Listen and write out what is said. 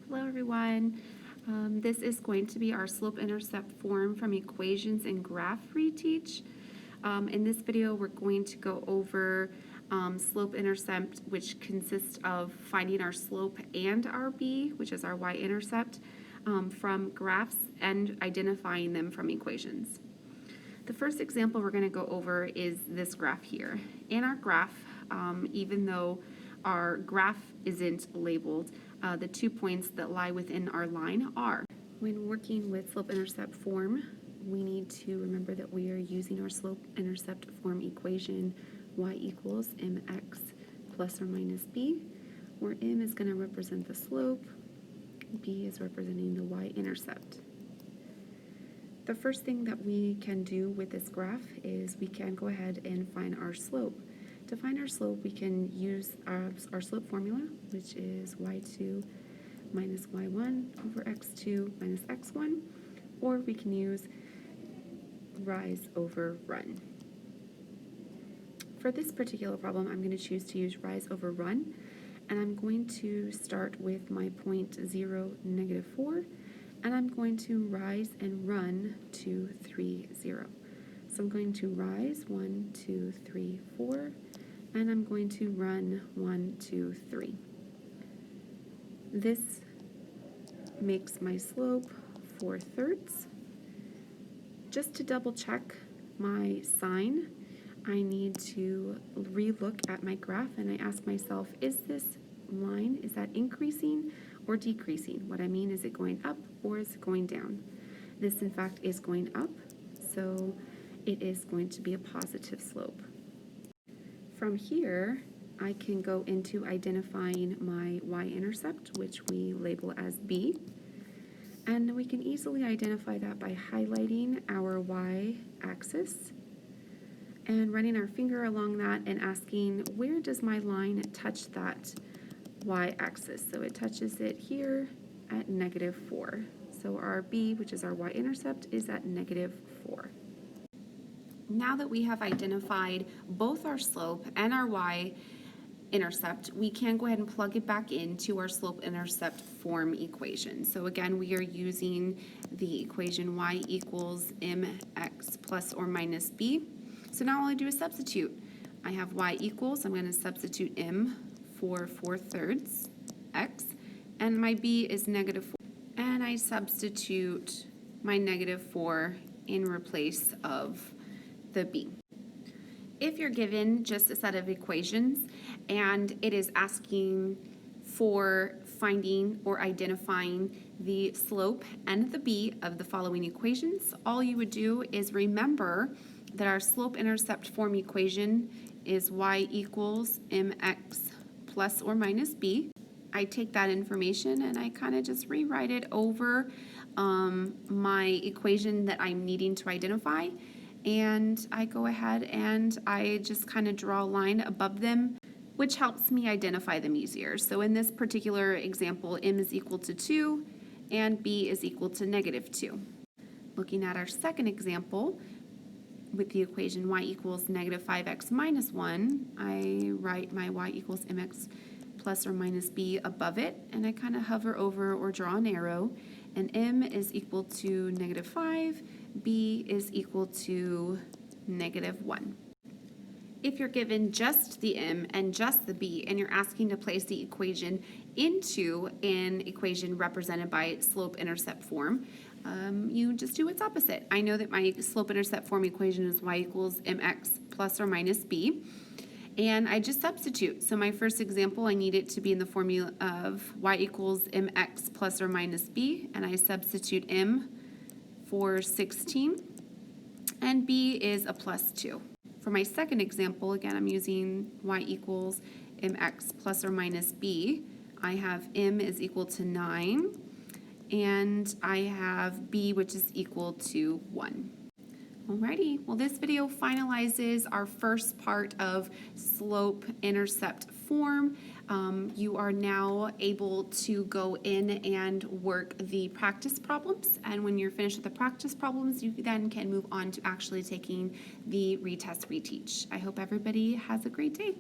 Hello everyone. This is going to be our slope-intercept form from equations and graph reteach. In this video, we're going to go over slope-intercept, which consists of finding our slope and our b, which is our y-intercept, from graphs and identifying them from equations. The first example we're going to go over is this graph here. In our graph, even though our graph isn't labeled, the 2 points that lie within our line are. When working with slope-intercept form, we need to remember that we are using our slope-intercept form equation y equals mx plus or minus b, where m is going to represent the slope, b is representing the y-intercept. The first thing that we can do with this graph is we can go ahead and find our slope. To find our slope, we can use our slope formula, which is y2 minus y1 over x2 minus x1, or we can use rise over run. For this particular problem, I'm going to choose to use rise over run, and I'm going to start with my point 0, negative 4, and I'm going to rise and run 2, 3, 0. So I'm going to rise 1, 2, 3, 4, and I'm going to run 1, 2, 3. This makes my slope 4/3. Just to double check my sign, I need to re-look at my graph and I ask myself, is this line, is that increasing or decreasing? What I mean, is it going up or is it going down? This in fact is going up, so it is going to be a positive slope. From here, I can go into identifying my y-intercept, which we label as b, and we can easily identify that by highlighting our y-axis and running our finger along that and asking, where does my line touch that y-axis? So it touches it here at negative 4. So our b, which is our y-intercept, is at negative 4. Now that we have identified both our slope and our y-intercept, we can go ahead and plug it back into our slope-intercept form equation. So again, we are using the equation y equals mx plus or minus b. So now all I do is substitute. I have y equals, I'm going to substitute m for 4/3 x, and my b is negative 4. And I substitute my negative 4 in place of the b. If you're given just a set of equations and it is asking for finding or identifying the slope and the b of the following equations, all you would do is remember that our slope-intercept form equation is y equals mx plus or minus b. I take that information and I kind of just rewrite it over my equation that I'm needing to identify, and I go ahead and I just kind of draw a line above them, which helps me identify them easier. So in this particular example, m is equal to 2 and b is equal to negative 2. Looking at our second example, with the equation y equals negative 5x minus 1, I write my y equals mx plus or minus b above it, and I kind of hover over or draw an arrow, and m is equal to negative 5, b is equal to negative 1. If you're given just the m and just the b, and you're asking to place the equation into an equation represented by slope-intercept form, you just do its opposite. I know that my slope-intercept form equation is y equals mx plus or minus b, and I just substitute. So my first example, I need it to be in the formula of y equals mx plus or minus b, and I substitute m for 16, and b is a plus 2. For my second example, again, I'm using y equals mx plus or minus b. I have m is equal to 9, and I have b, which is equal to 1. Alrighty, well, this video finalizes our first part of slope-intercept form. You are now able to go in and work the practice problems, and when you're finished with the practice problems, you then can move on to actually taking the retest reteach. I hope everybody has a great day.